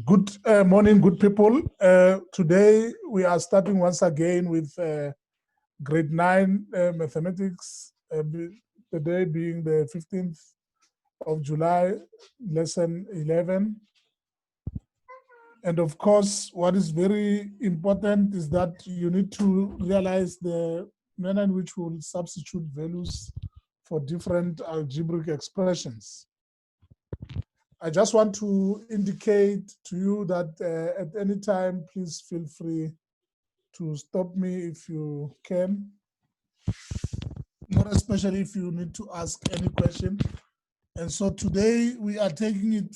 Good morning, good people. Today we are starting once again with grade 9 mathematics, the day being the 15th of July, lesson 11. And of course, what is very important is that you need to realize the manner in which we'll substitute values for different algebraic expressions. I just want to indicate to you that at any time, please feel free to stop me if you can, more especially if you need to ask any question. And so today we are taking it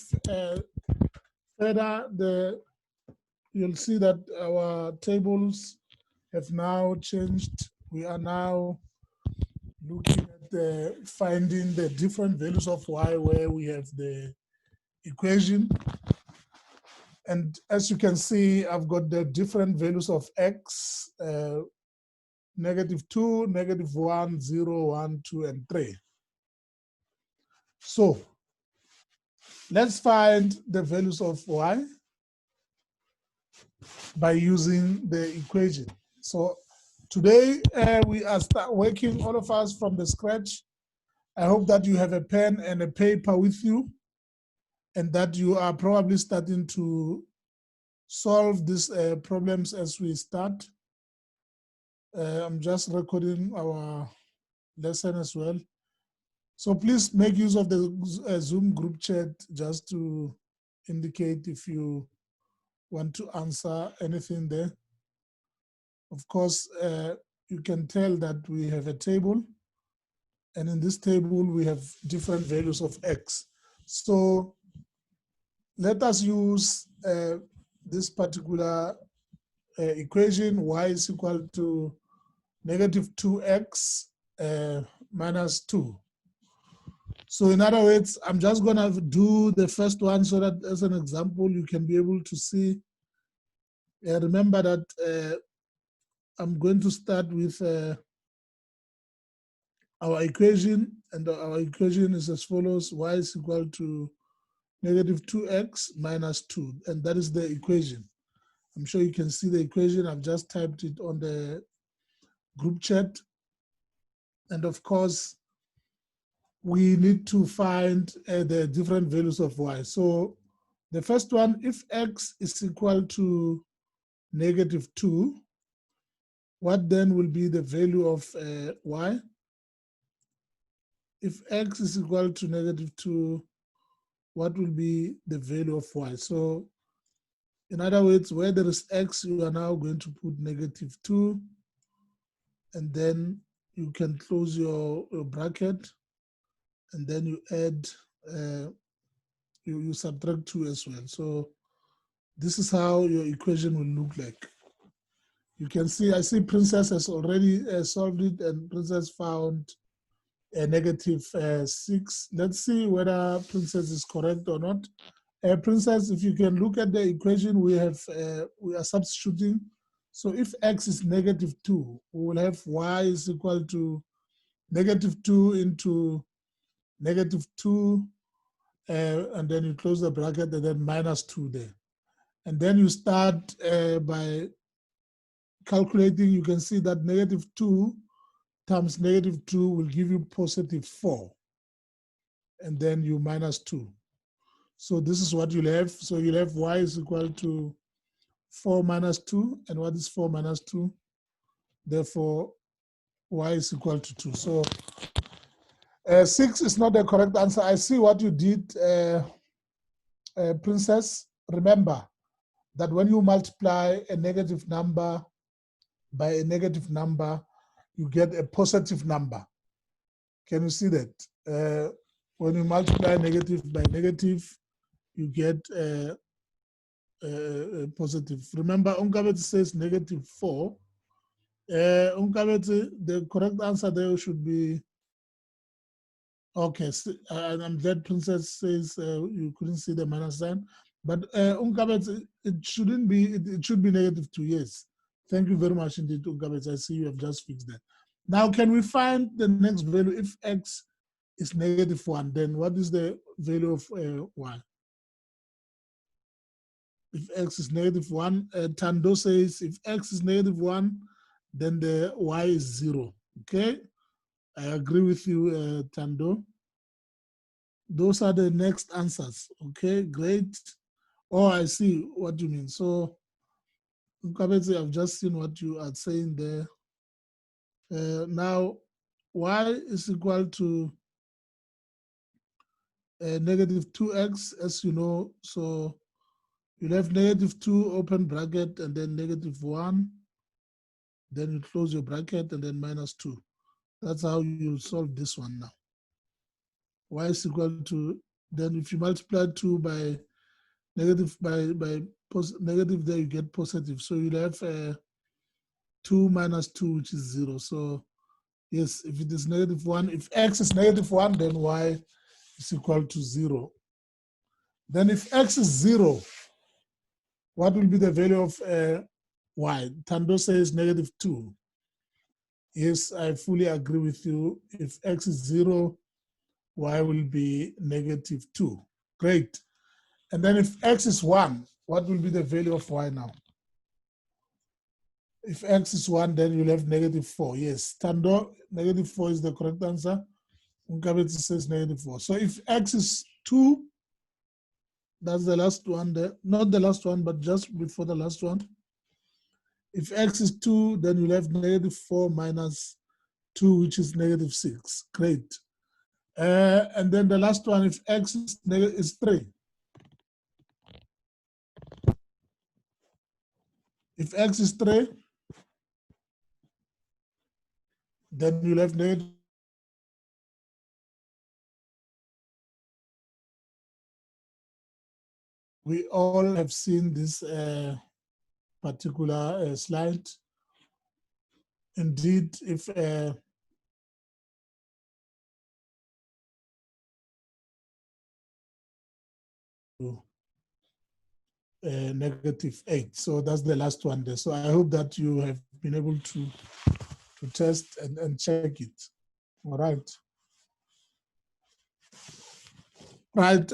further. You'll see that our tables have now changed. We are now looking at finding the different values of y where we have the equation. And as you can see, I've got the different values of x, -2, -1, 0, 1, 2, and 3. So let's find the values of y by using the equation. So today we are working, all of us, from the scratch. I hope that you have a pen and a paper with you, and that you are probably starting to solve these problems as we start. I'm just recording our lesson as well. So please make use of the Zoom group chat just to indicate if you want to answer anything there. Of course, you can tell that we have a table, and in this table we have different values of x. So let us use this particular equation. Y is equal to -2x minus 2. So in other words, I'm just going to do the first one so that as an example, you can be able to see. Remember that I'm going to start with our equation, and our equation is as follows: y is equal to -2x minus 2, and that is the equation. I'm sure you can see the equation. I've just typed it on the group chat. And of course, we need to find the different values of y. So the first one, if x is equal to -2, what then will be the value of y? If x is equal to -2, what will be the value of y? So in other words, where there is x, you are now going to put -2, and then you can close your bracket, and then you add, you subtract 2 as well. So this is how your equation will look like. You can see, I see Princess has already solved it, and Princess found a -6. Let's see whether Princess is correct or not. Princess, if you can look at the equation, we are substituting. So if x is -2, we will have y is equal to -2 into -2, and then you close the bracket, and then -2 there. And then you start by calculating. You can see that -2 times -2 will give you +4. And then you -2. So this is what you'll have. So you'll have y is equal to 4 minus 2. And what is 4 minus 2? Therefore, y is equal to 2. So 6 is not the correct answer. I see what you did, Princess. Remember that when you multiply a negative number by a negative number, you get a positive number. Can you see that? When you multiply negative by negative, you get positive. Remember, Unkabet says negative 4. Unkabet, the correct answer there should be, okay, I'm glad Princess says you couldn't see the minus sign. But Unkabet, it shouldn't be, it should be negative 2, yes. Thank you very much indeed, Unkabet. I see you have just fixed that. Now, can we find the next value? If x is negative 1, then what is the value of y? If x is negative 1, Tando says if x is negative 1, then the y is 0. Okay, I agree with you, Tando. Those are the next answers. Okay, great. Oh, I see what you mean. So, Nkabetse, I've just seen what you are saying there. Now, y is equal to negative 2x, as you know. So, you'll have negative 2 open bracket and then negative 1. Then you close your bracket and then minus 2. That's how you solve this one now. Y is equal to, then if you multiply 2 by negative, negative, there you get positive. So you'll have 2 minus 2, which is 0. So yes, if it is negative 1, if x is negative 1, then y is equal to 0. Then if x is 0, what will be the value of y? Tando says negative 2. Yes, I fully agree with you. If x is 0, y will be negative 2. Great. And then if x is 1, what will be the value of y now? If x is 1, then you'll have negative 4. Yes, Tando, negative 4 is the correct answer. Unkabetsi says negative 4. So if x is 2, that's the last one there. Not the last one, but just before the last one. If x is 2, then you'll have negative 4 minus 2, which is negative 6. Great. And then the last one, if x is 3. If x is 3, then you'll have negative. We all have seen this particular slide. Indeed, if negative 8. So that's the last one there. So I hope that you have been able to test and check it. All right. Right.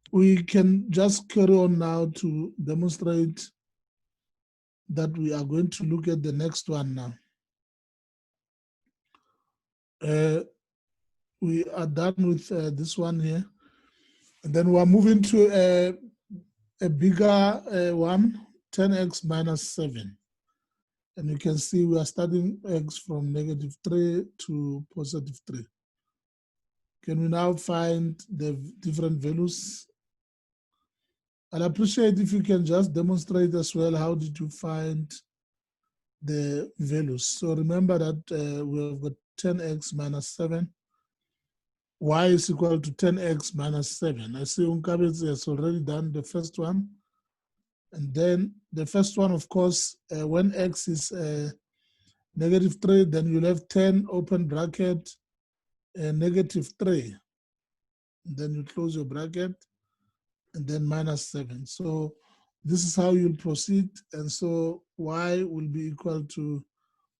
We can just carry on now to demonstrate that we are going to look at the next one now. We are done with this one here. And then we're moving to a bigger one, 10x minus 7. And you can see we are starting x from negative 3 to positive 3. Can we now find the different values? I'll appreciate if you can just demonstrate as well how did you find the values. So remember that we have got 10x minus 7. Y is equal to 10x minus 7. I see Unkabetsi has already done the first one. And then the first one, of course, when x is negative 3, then you'll have 10 open bracket, negative 3. And then you close your bracket, and then minus 7. So this is how you'll proceed. And so y will be equal to,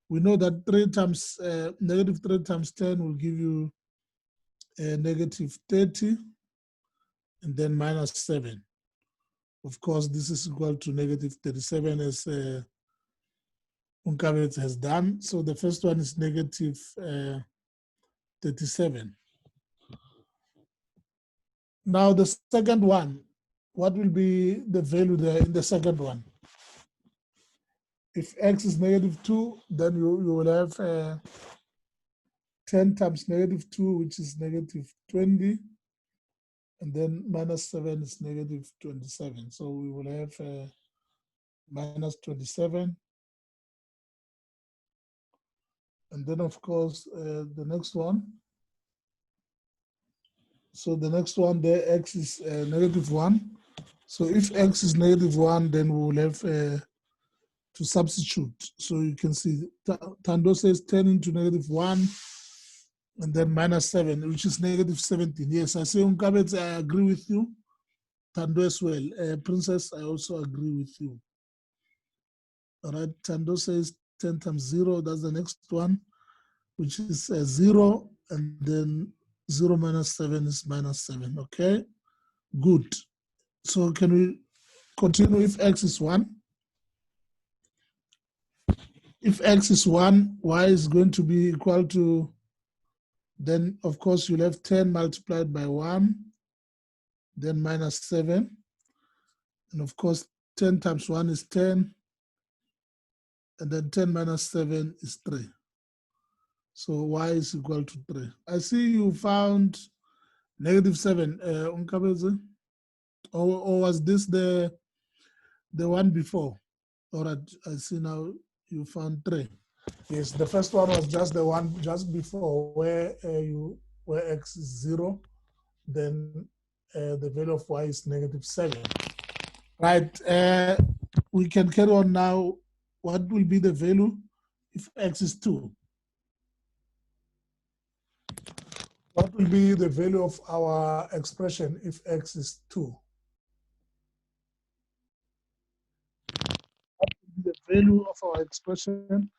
we know that 3 times, negative 3 times 10 will give you negative 30, and then minus 7. Of course, this is equal to negative 37 as Unkabet has done. So the first one is negative 37. Now the second one, what will be the value there in the second one? If x is negative 2, then you will have 10 times negative 2, which is negative 20. And then minus 7 is negative 27. So we will have minus 27. And then, of course, the next one. So the next one there, x is negative 1. So if x is negative 1, then we will have to substitute. So you can see Tando says 10 into negative 1 and then minus 7, which is negative 17. Yes, I say Unkabet, I agree with you. Tando as well. Princess, I also agree with you. All right, Tando says 10 times 0, that's the next one, which is 0, and then 0 minus 7 is minus 7, okay? Good. So can we continue if x is 1? If x is 1, y is going to be equal to, then of course you'll have 10 multiplied by 1, then minus 7. And of course 10 times 1 is 10, and then 10 minus 7 is 3. So y is equal to 3. I see you found negative 7, Unkabeze. Or was this the one before? All right, I see now you found 3. Yes, the first one was just the one just before where x is 0, then the value of y is negative 7. Right, we can carry on now. What will be the value if x is 2? What will be the value of our expression if x is 2? What will be the value of our expression?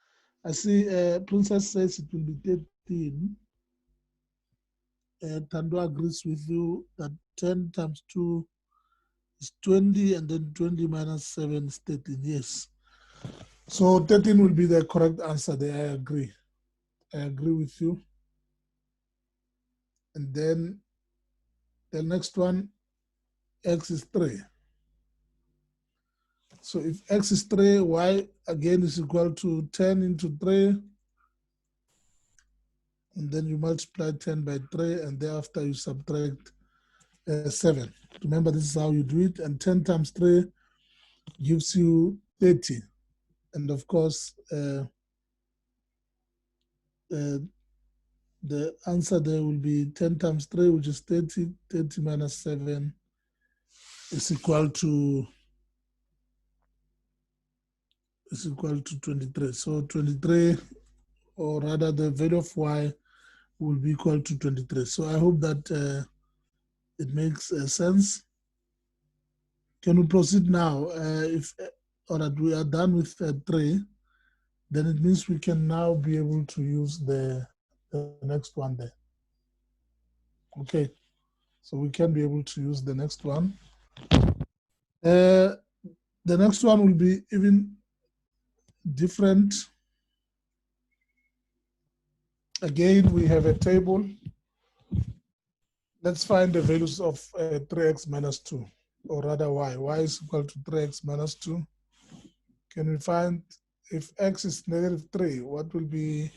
I see Princess says it will be 13. Tando agrees with you that 10 times 2 is 20, and then 20 minus 7 is 13. Yes. So 13 will be the correct answer there. I agree. I agree with you. And then the next one, x is 3. So if x is 3, y again is equal to 10 into 3. And then you multiply 10 by 3, and thereafter you subtract 7. Remember, this is how you do it. And 10 times 3 gives you 30. And of course, the answer there will be 10 times 3, which is 30. 30 minus 7 is equal to 23. So 23, or rather the value of y will be equal to 23. So I hope that it makes sense. Can we proceed now? If or that we are done with 3, then it means we can now be able to use the next one there. Okay, so we can be able to use the next one. The next one will be even different. Again, we have a table. Let's find the values of 3x minus 2, or rather y. Y is equal to 3x minus 2. Can we find if x is negative 3, what will be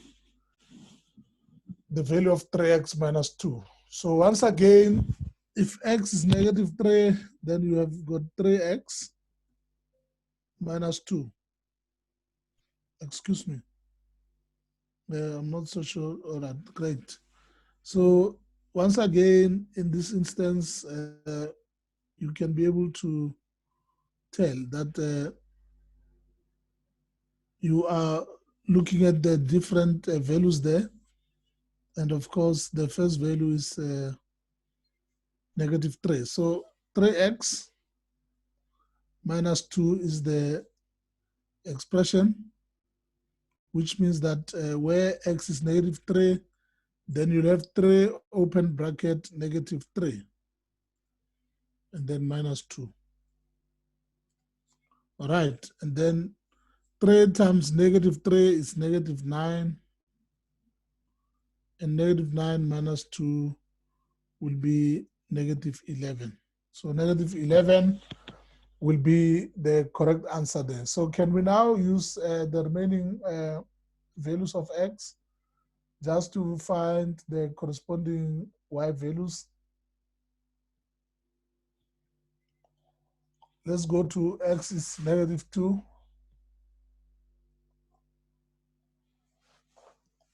the value of 3x minus 2? So once again, if x is negative 3, then you have got 3x minus 2. Excuse me. I'm not so sure. All right, great. So once again, in this instance, you can be able to tell that you are looking at the different values there. And of course, the first value is negative 3. So 3x minus 2 is the expression, which means that where x is negative 3, then you'll have 3 open bracket negative 3, and then minus 2. All right, and then 3 times negative 3 is negative 9, and negative 9 minus 2 will be negative 11. So negative 11 will be the correct answer there. So can we now use the remaining values of x just to find the corresponding y values? Let's go to x is negative 2.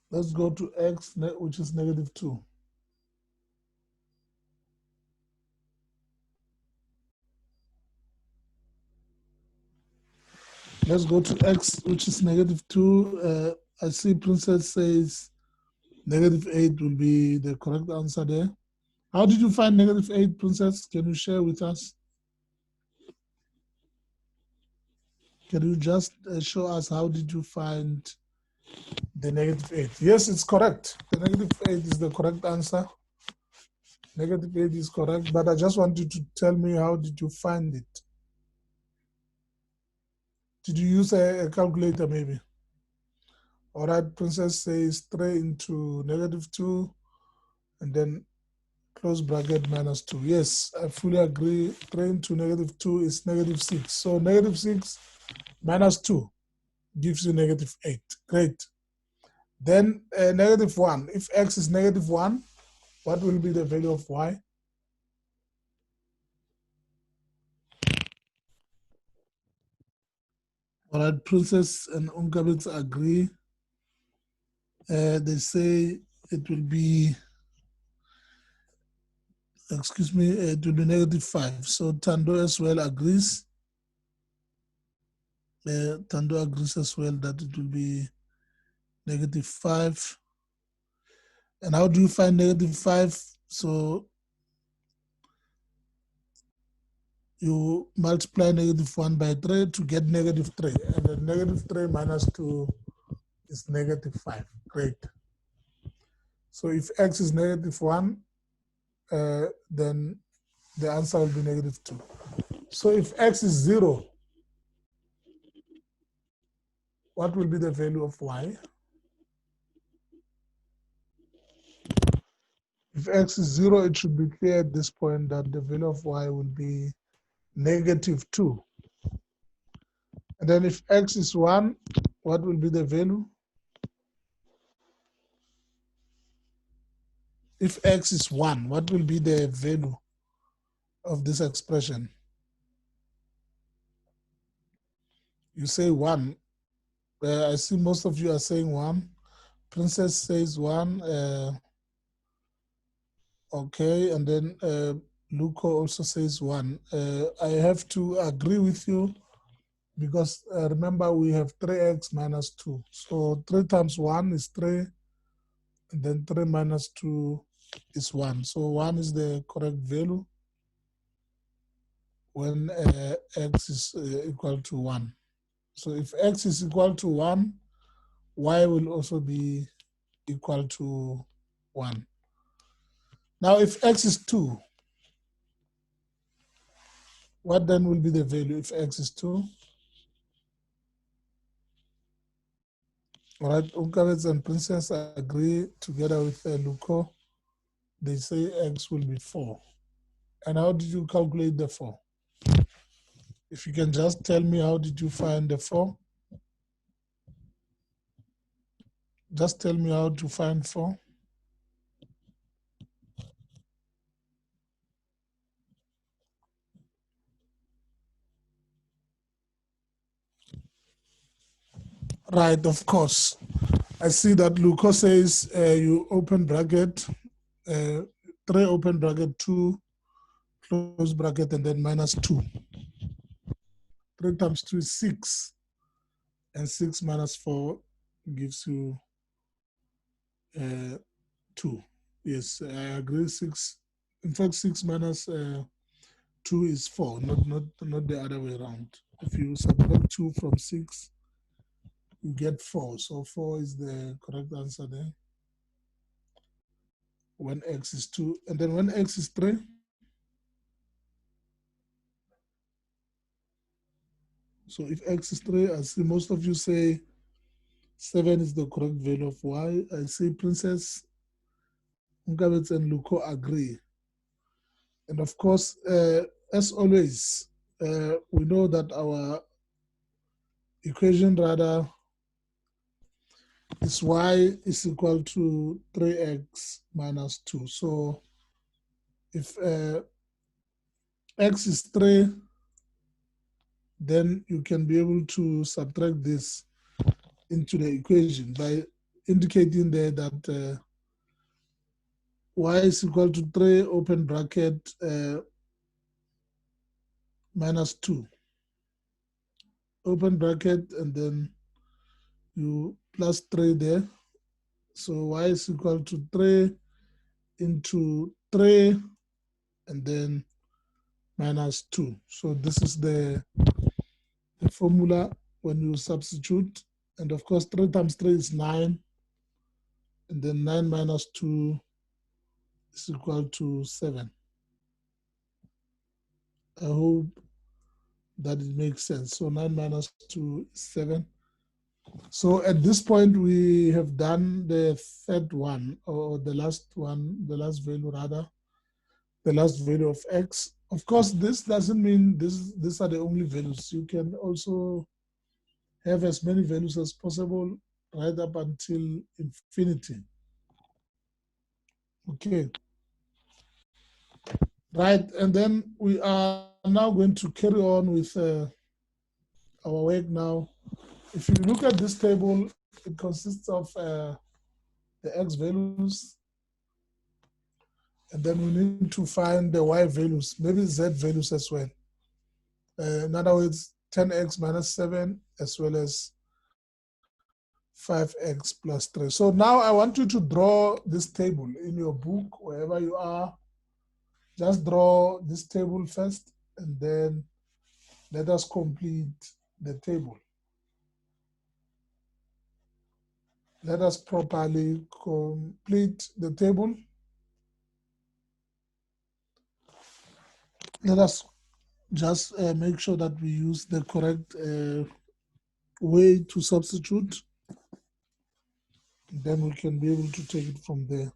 Let's go to x, which is negative 2. Let's go to x, which is -2. I see Princess says -8 will be the correct answer there. How did you find -8, Princess? Can you share with us? Can you just show us how did you find the -8? Yes, it's correct. The -8 is the correct answer. -8 is correct, but I just want you to tell me how did you find it? Did you use a calculator maybe? All right, Princess says 3 into -2 and then close bracket -2. Yes, I fully agree. 3 into -2 is -6. So -6 minus 2 gives you -8. Great. Then -1. If x is -1, what will be the value of y? All right, Princess and Unkabits agree. They say it will be, excuse me, it will be -5. So Tando as well agrees. Tando agrees as well that it will be -5. And how do you find -5? So you multiply -1 by 3 to get -3. And then -3 minus 2 is -5. Great. So if x is -1, then the answer will be -2. So if x is 0, what will be the value of y? If x is 0, it should be clear at this point that the value of y will be -2. And then if x is 1, what will be the value? If x is 1, what will be the value of this expression? You say 1. I see most of you are saying 1. Princess says 1. Okay, and then Luco also says 1. I have to agree with you because remember we have 3x minus 2. So 3 times 1 is 3, and then 3 minus 2 is 1. So 1 is the correct value when x is equal to 1. So if x is equal to 1, y will also be equal to 1. Now if x is 2, what then will be the value if x is 2? All right, Unkavets and Princess agree together with Luco. They say x will be 4. And how did you calculate the 4? If you can just tell me how did you find the 4? Just tell me how to find 4. Right, of course. I see that Luco says you open bracket, 3 open bracket, 2 close bracket, and then -2. 3 times 2 is 6. And 6 minus 4 gives you 2. Yes, I agree. 6. In fact, 6 minus 2 is 4, not the other way around. If you subtract 2 from 6, you get 4. So 4 is the correct answer there. When x is 2. And then when x is 3, so if x is 3, I see most of you say 7 is the correct value of y. I see Princess, Unkabets, and Luko agree. And of course, as always, we know that our equation rather is y is equal to 3x minus 2. So if x is 3, then you can be able to subtract this into the equation by indicating there that y is equal to 3, open bracket, minus 2. open bracket, and then you plus 3 there. So y is equal to 3 into 3 and then minus 2. So this is the formula when you substitute. And of course, 3 times 3 is 9. And then 9 minus 2 is equal to 7. I hope that it makes sense. So 9 minus 2 is 7. So at this point, we have done the third one, or the last one, the last value rather, the last value of x. Of course, this doesn't mean these are the only values. You can also have as many values as possible right up until infinity. Okay. Right, and then we are now going to carry on with our work now. If you look at this table, it consists of the x values, and then we need to find the y values, maybe z values as well. In other words, 10x minus 7 as well as 5x plus 3. So now I want you to draw this table in your book, wherever you are. Just draw this table first, and then let us complete the table. Let us properly complete the table. Let us just make sure that we use the correct way to substitute. Then we can be able to take it from there.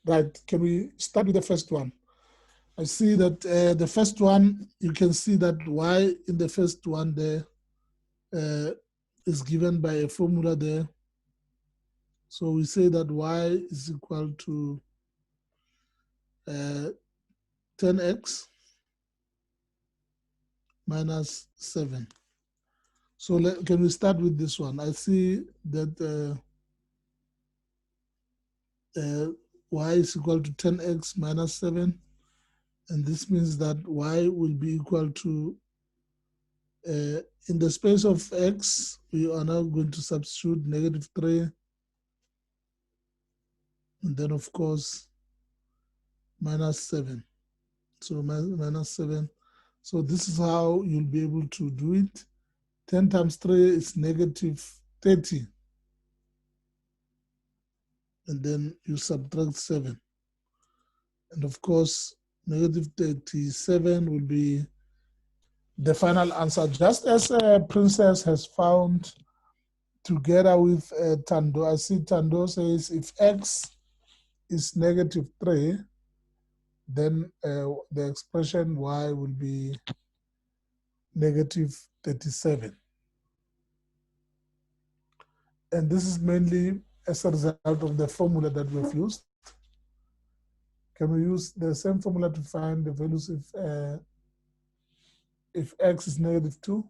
Right, can we start with the first one? I see that the first one, you can see that y in the first one there is given by a formula there. So we say that y is equal to 10x minus 7. So can we start with this one? I see that y is equal to 10x minus 7. And this means that y will be equal to, in the space of x, we are now going to substitute negative 3. And then, of course, minus 7. So minus 7. So this is how you'll be able to do it. 10 times 3 is negative 30. And then you subtract 7. And of course, negative 37 will be the final answer. Just as Princess has found together with Tando. I see Tando says if x is negative 3, then the expression y will be negative 37. And this is mainly as a result of the formula that we've used. Can we use the same formula to find the values if x is negative 2?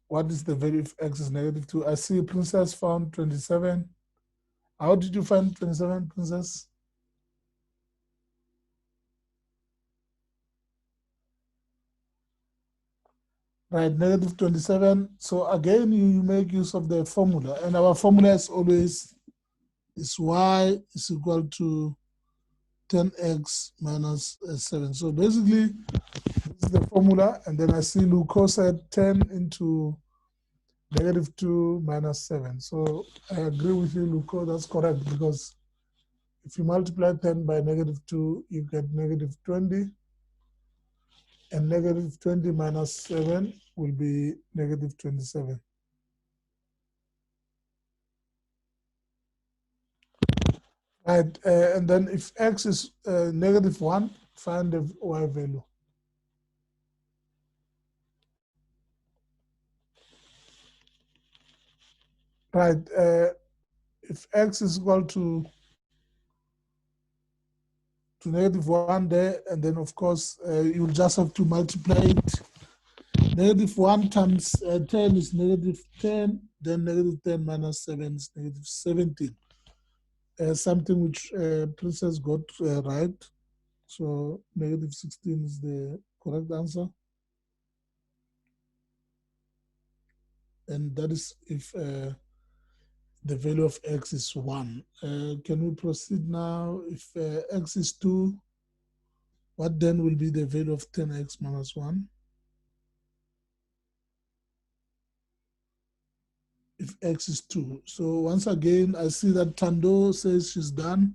What is the value if x is negative 2? I see Princess found 27. How did you find 27, Princess? Right, negative 27. So again, you make use of the formula. And our formula is always is y is equal to 10x minus 7. So basically, this is the formula. And then I see Luco said 10 into negative 2 minus 7. So I agree with you, Luco. That's correct, because if you multiply 10 by negative 2, you get negative 20. And negative 20 minus 7 will be negative 27. Right, and then if x is negative 1, find the y value. Right, if x is equal to -1 there, and then of course you'll just have to multiply it. -1 times 10 is -10, then -10 minus 7 is -17. Something which Princess got right. So -16 is the correct answer. And that is if the value of x is 1. Can we proceed now? If x is 2, what then will be the value of 10x minus 1? If x is 2. So once again, I see that Tando says she's done.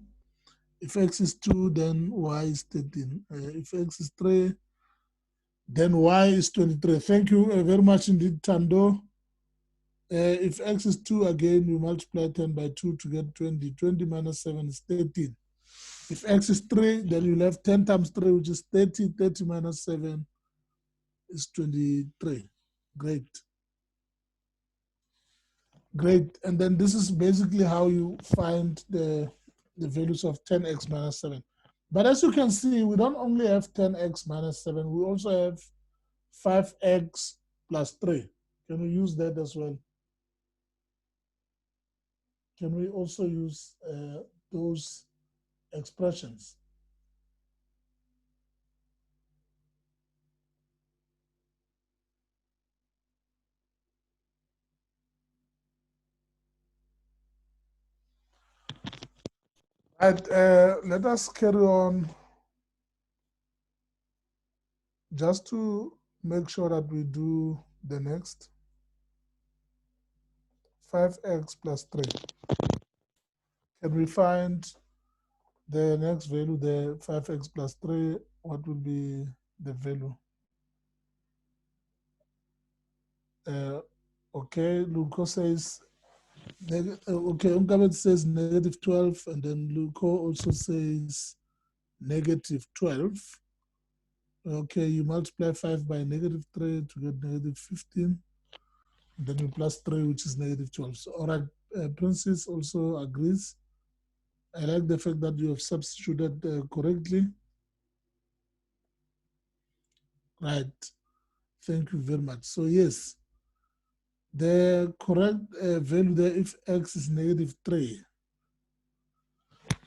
If x is 2, then y is 13. If x is 3, then y is 23. Thank you very much indeed, Tando. If x is 2, again, you multiply 10 by 2 to get 20. 20 minus 7 is 13. If x is 3, then you'll have 10 times 3, which is 30. 30 minus 7 is 23. Great. Great. And then this is basically how you find the values of 10x minus 7. But as you can see, we don't only have 10x minus 7, we also have 5x plus 3. Can we use that as well? Can we also use those expressions? Right, let us carry on just to make sure that we do the next. 5x plus 3. Can we find the next value there? 5x plus 3, what will be the value? Okay, Luco says, okay, Unkabet says -12, and then Luco also says -12. Okay, you multiply 5 by -3 to get -15. Then you plus 3, which is -12. So, all right, Princess also agrees. I like the fact that you have substituted correctly. Right. Thank you very much. So, yes, the correct value there, if x is -3,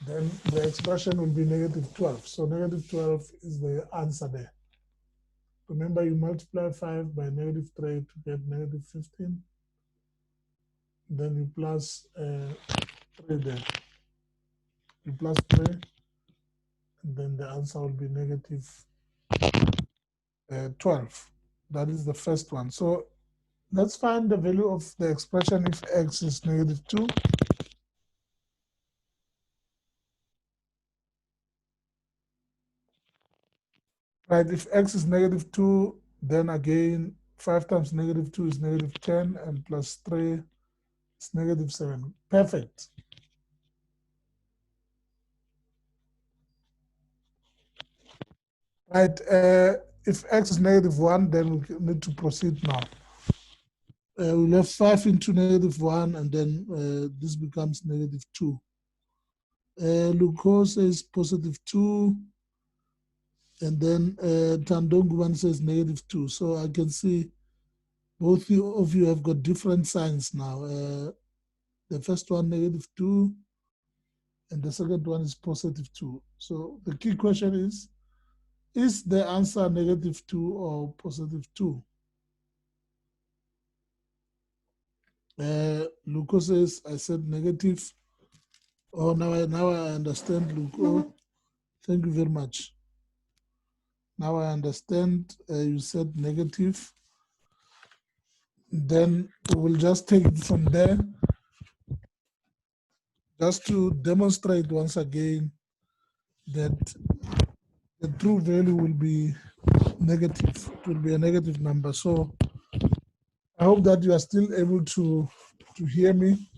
then the expression will be -12. So, -12 is the answer there. Remember, you multiply 5 by -3 to get -15. Then you plus 3 there. You plus 3, and then the answer will be -12. That is the first one. So let's find the value of the expression if x is -2. Right, if x is -2, then again, 5 times -2 is -10, and plus 3 is -7. Perfect. Right, if x is -1, then we need to proceed now. We'll have 5 into -1, and then this becomes -2. Luko says +2, and then Tandonguban says -2. So I can see both of you have got different signs now. The first one, -2, and the second one is +2. So the key question is the answer -2 or +2? Luko says, I said negative. Oh, now I understand, Luko. Thank you very much. Now I understand you said negative. Then we'll just take it from there, just to demonstrate once again that the true value will be negative. It will be a negative number. So I hope that you are still able to hear me.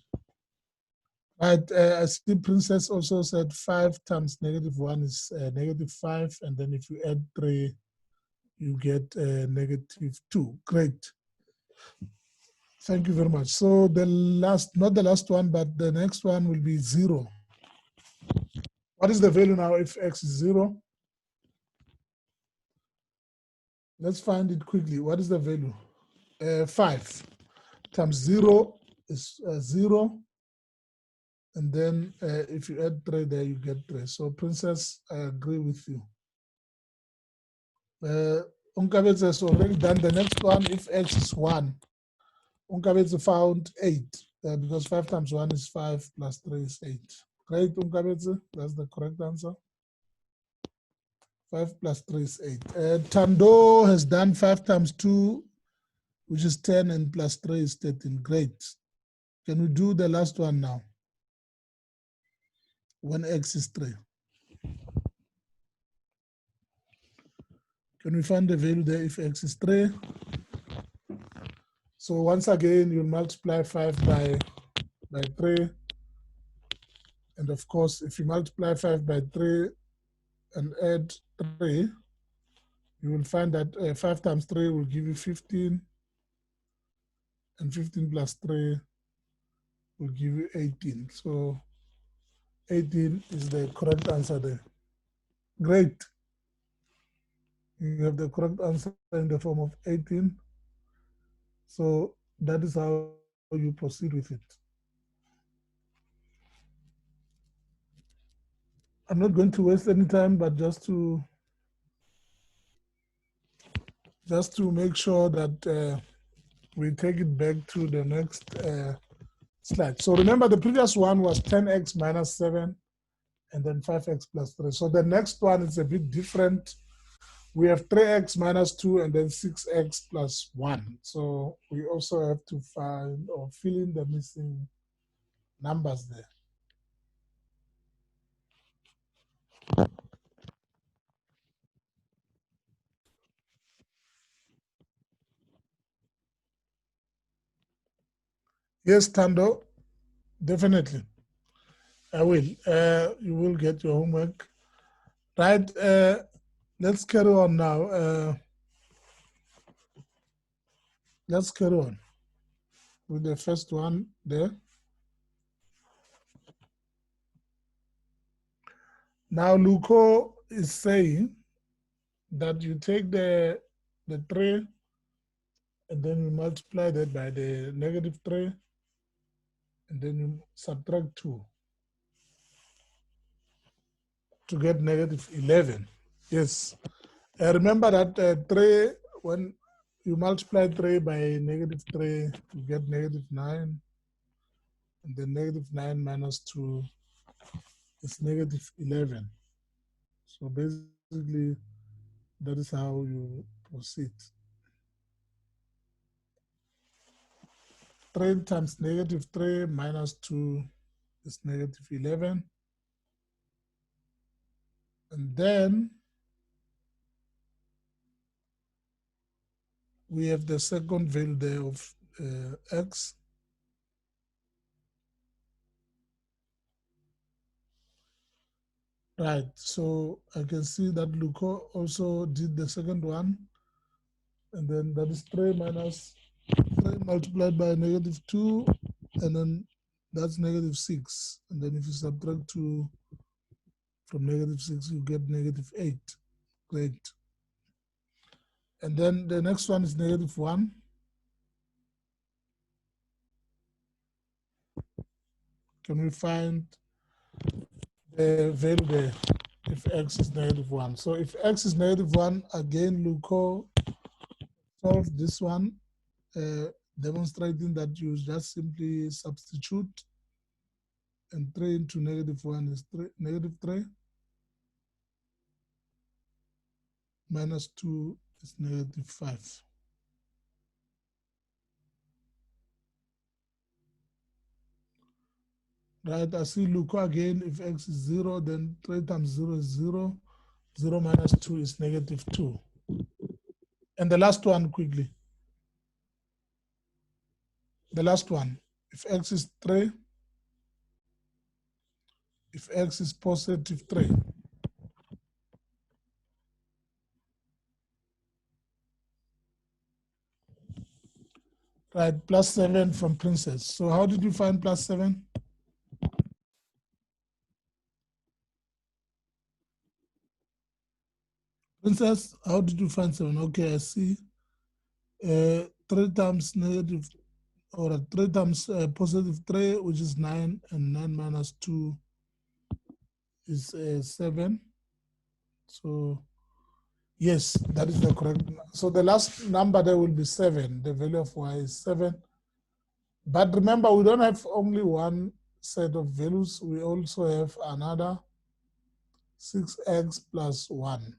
Right, I see Princess also said 5 times -1 is -5, and then if you add 3, you get -2. Great. Thank you very much. So the last, not the last one, but the next one will be 0. What is the value now if x is 0? Let's find it quickly. What is the value? 5 times 0 is 0. And then if you add 3 there, you get 3. So Princess, I agree with you. Unkabetz has already done the next one. If x is 1, Unkabetz found 8 because 5 times 1 is 5 plus 3 is 8. Great, Unkabetz. That's the correct answer. 5 plus 3 is 8. Tando has done 5 times 2, which is 10, and plus 3 is 13. Great. Can we do the last one now? When x is 3. Can we find the value there if x is 3? So once again, you multiply 5 by 3. And of course, if you multiply 5 by 3 and add 3, you will find that 5 times 3 will give you 15. And 15 plus 3 will give you 18. So 18 is the correct answer there. Great. You have the correct answer in the form of 18. So that is how you proceed with it. I'm not going to waste any time, but just to make sure that we take it back to the next slide. So remember the previous one was 10x minus 7 and then 5x plus 3. So the next one is a bit different. We have 3x minus 2 and then 6x plus 1. So we also have to find or fill in the missing numbers there. Yes, Tando, definitely. I will. You will get your homework. Right, let's carry on now. Let's carry on with the first one there. Now, Luco is saying that you take the 3 and then you multiply that by the negative 3 and then you subtract 2 to get negative 11. Yes. Remember that 3, when you multiply 3 by negative 3, you get negative 9. And then negative 9 minus 2 is negative 11. So basically, that is how you proceed. 3 times negative 3 minus 2 is negative 11. And then we have the second value there of x. Right, so I can see that Luco also did the second one. And then that is 3 minus 3 multiplied by negative 2. And then that's negative 6. And then if you subtract 2 from negative 6, you get negative 8. Great. And then the next one is negative 1. Can we find the value there if x is negative 1? So if x is negative 1, again, Luco solve this one, demonstrating that you just simply substitute, and 3 into negative 1 is negative 3, minus 2 is negative 5. Right, I see Luco again, if x is 0, then 3 times 0 is 0. 0 minus 2 is negative 2. And the last one quickly. The last one, if x is 3, if x is positive 3, Right, plus 7 from Princess. So how did you find plus 7? Princess, how did you find 7? Okay, I see. 3 times negative, or 3 times positive 3, which is 9, and 9 minus 2 is 7. So yes, that is the correct. So the last number there will be 7. The value of y is 7. But remember, we don't have only one set of values. We also have another 6x plus 1.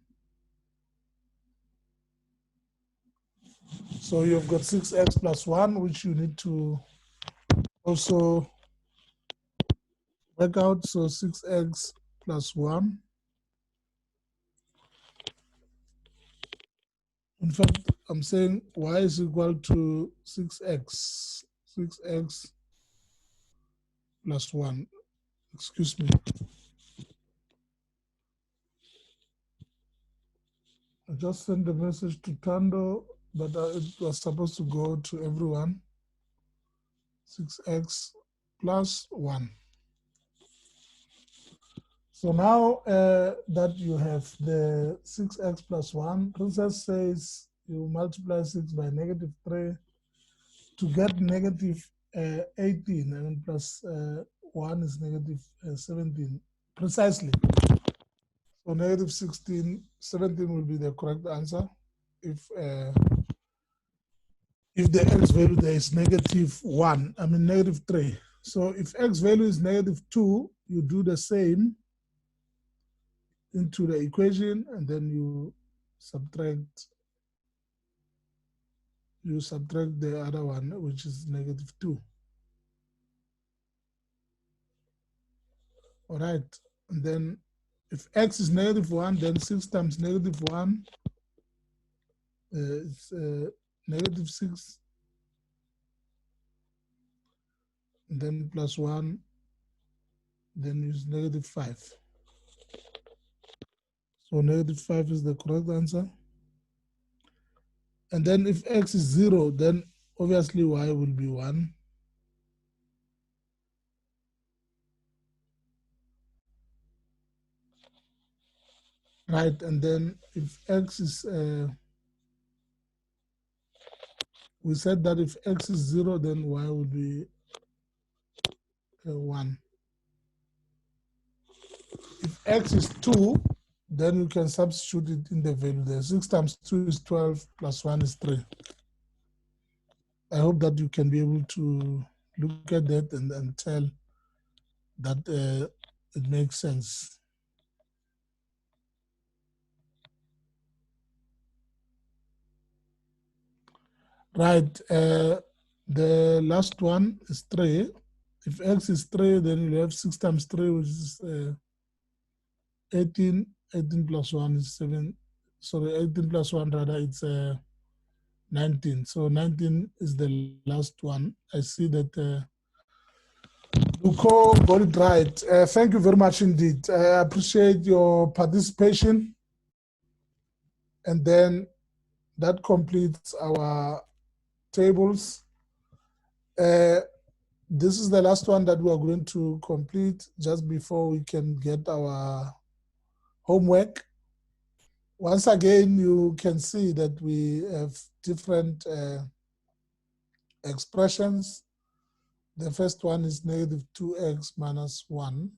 So you've got 6x plus 1, which you need to also work out. So 6x plus 1. In fact, I'm saying y is equal to 6x. 6x plus 1. Excuse me. I just sent the message to Tando, but it was supposed to go to everyone. 6x plus 1. So now that you have the 6x plus 1, Princess says you multiply 6 by negative 3 to get negative 18, and plus 1 is negative 17, precisely. So negative 16, 17 will be the correct answer if the x value there is negative 1, I mean negative 3. So if x value is negative 2, you do the same into the equation, and then you subtract the other one, which is negative 2. All right. And then if x is negative 1, then 6 times negative 1 is negative 6, and then plus 1, then is negative 5. So negative 5 is the correct answer. And then if x is 0, then obviously y will be 1. Right, and then if x is, we said that if x is 0, then y will be 1. If x is 2, then you can substitute it in the value there. 6 times 2 is 12, plus 1 is 3. I hope that you can be able to look at that and tell that it makes sense. Right, the last one is 3. If x is 3, then you have 6 times 3, which is 18. 18 plus 1 is 7. Sorry, 18 plus 1 rather, it's 19. So 19 is the last one. I see that Luko got it right. Thank you very much indeed. I appreciate your participation. And then that completes our tables. This is the last one that we are going to complete just before we can get our homework. Once again, you can see that we have different expressions. The first one is negative 2x minus 1.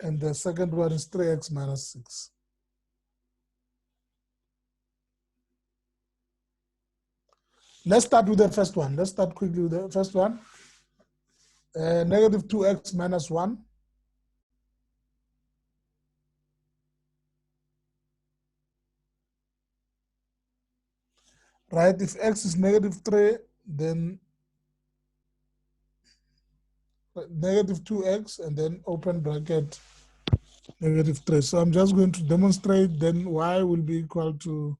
And the second one is 3x minus 6. Let's start with the first one. Let's start quickly with the first one. Negative 2x minus 1. Right, if x is negative 3, then negative 2x, and then open bracket negative 3. So I'm just going to demonstrate, then y will be equal to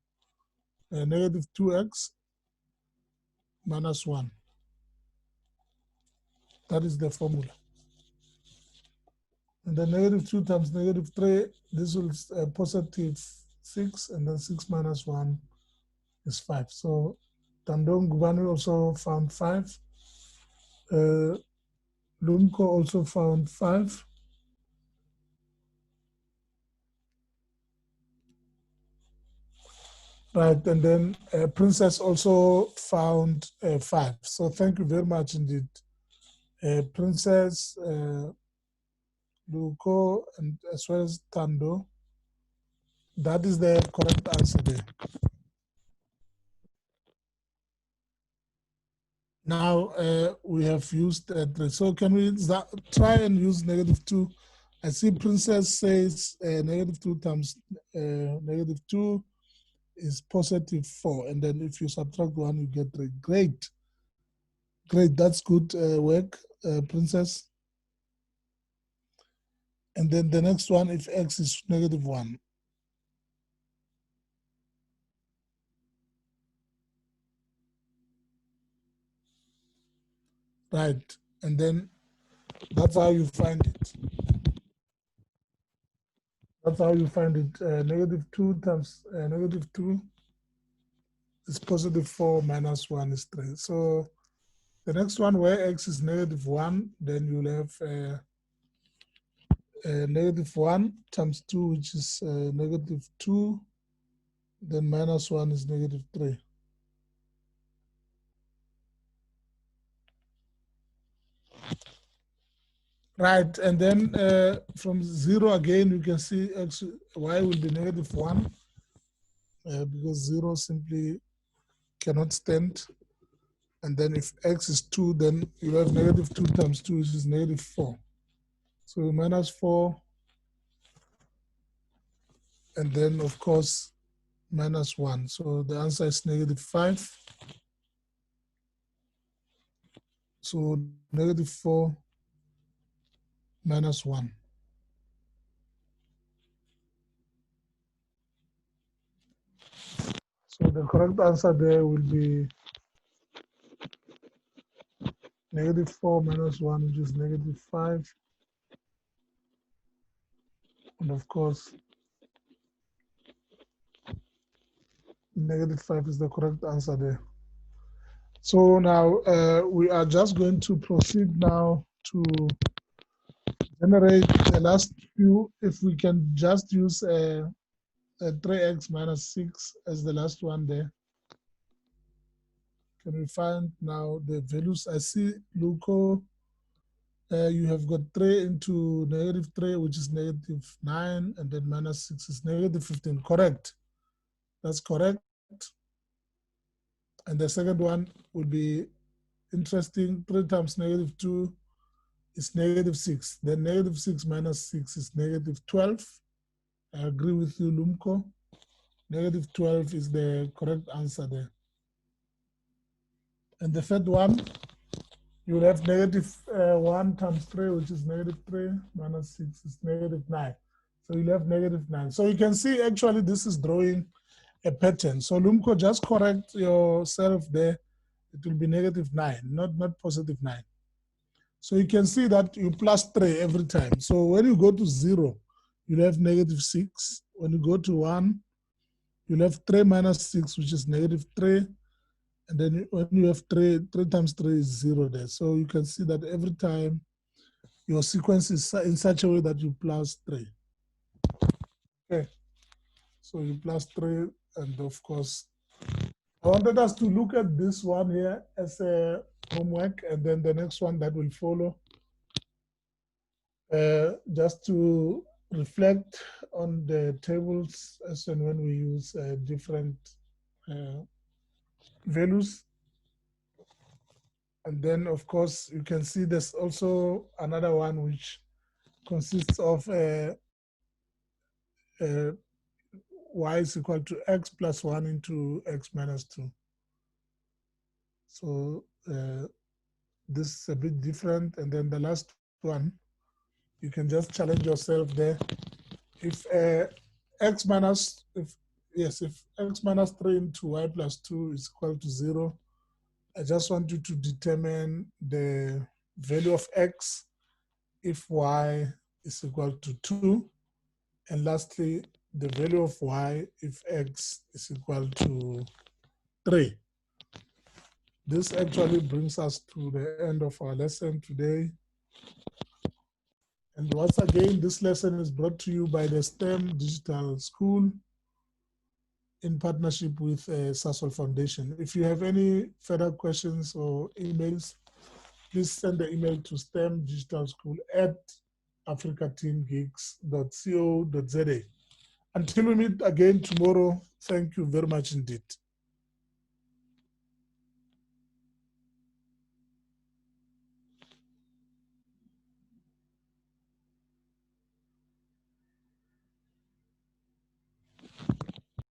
negative 2x minus 1. That is the formula. And then negative 2 times negative 3, this will positive 6, and then 6 minus 1 is 5. So Tandong Gubani also found 5. Lumko also found 5. Right, and then Princess also found 5. So thank you very much indeed. Princess, Luko, and as well as Tando. That is the correct answer there. Now we have used 3. So can we try and use -2? I see Princess says -2 times -2 is +4. And then if you subtract 1, you get 3. Great. Great. That's good work, Princess. And then the next one, if x is -1. Right. And then that's how you find it. That's how you find it. -2 times -2 is +4 minus 1 is 3. So the next one where x is -1, then you'll have -1 times 2, which is -2. Then minus 1 is -3. Right, and then from 0 again, you can see x, y will be -1 because 0 simply cannot stand. And then if x is 2, then you have -2 times 2, which is -4. So -4, and then of course -1. So the answer is -5. So -4 minus 1. So the correct answer there will be -4 minus 1, which is -5. And of course, -5 is the correct answer there. So now we are just going to proceed now to generate the last few. If we can just use 3x minus 6 as the last one there. Can we find now the values? I see, Luco, you have got 3 into -3, which is -9, and then minus 6 is -15. Correct. That's correct. And the second one will be interesting. 3 times -2 is -6. Then -6 minus 6 is -12. I agree with you, Lumko. -12 is the correct answer there. And the third one, you will have -1 times 3, which is -3, minus 6 is -9. So you'll have -9. So you can see actually this is drawing a pattern. So Lumko, just correct yourself there. It will be -9, not +9. So you can see that you plus 3 every time. So when you go to 0, you'll have -6. When you go to 1, you'll have 3 minus 6, which is -3. And then when you have 3 times 3 is 0 there. So you can see that every time your sequence is in such a way that you plus 3. Okay. So you plus 3, and of course, I wanted us to look at this one here as a homework, and then the next one that will follow, just to reflect on the tables as and when we use different values. And then, of course, you can see there's also another one which consists of y is equal to x plus 1 into x minus 2. So this is a bit different. And then the last one, you can just challenge yourself there. If x minus 3 into y plus 2 is equal to 0, I just want you to determine the value of x if y is equal to 2. And lastly, the value of y if x is equal to 3. This actually brings us to the end of our lesson today. And once again, this lesson is brought to you by the STEM Digital School in partnership with Sasol Foundation. If you have any further questions or emails, please send the email to stemdigitalschool@africateamgeeks.co.za. Until we meet again tomorrow, thank you very much indeed.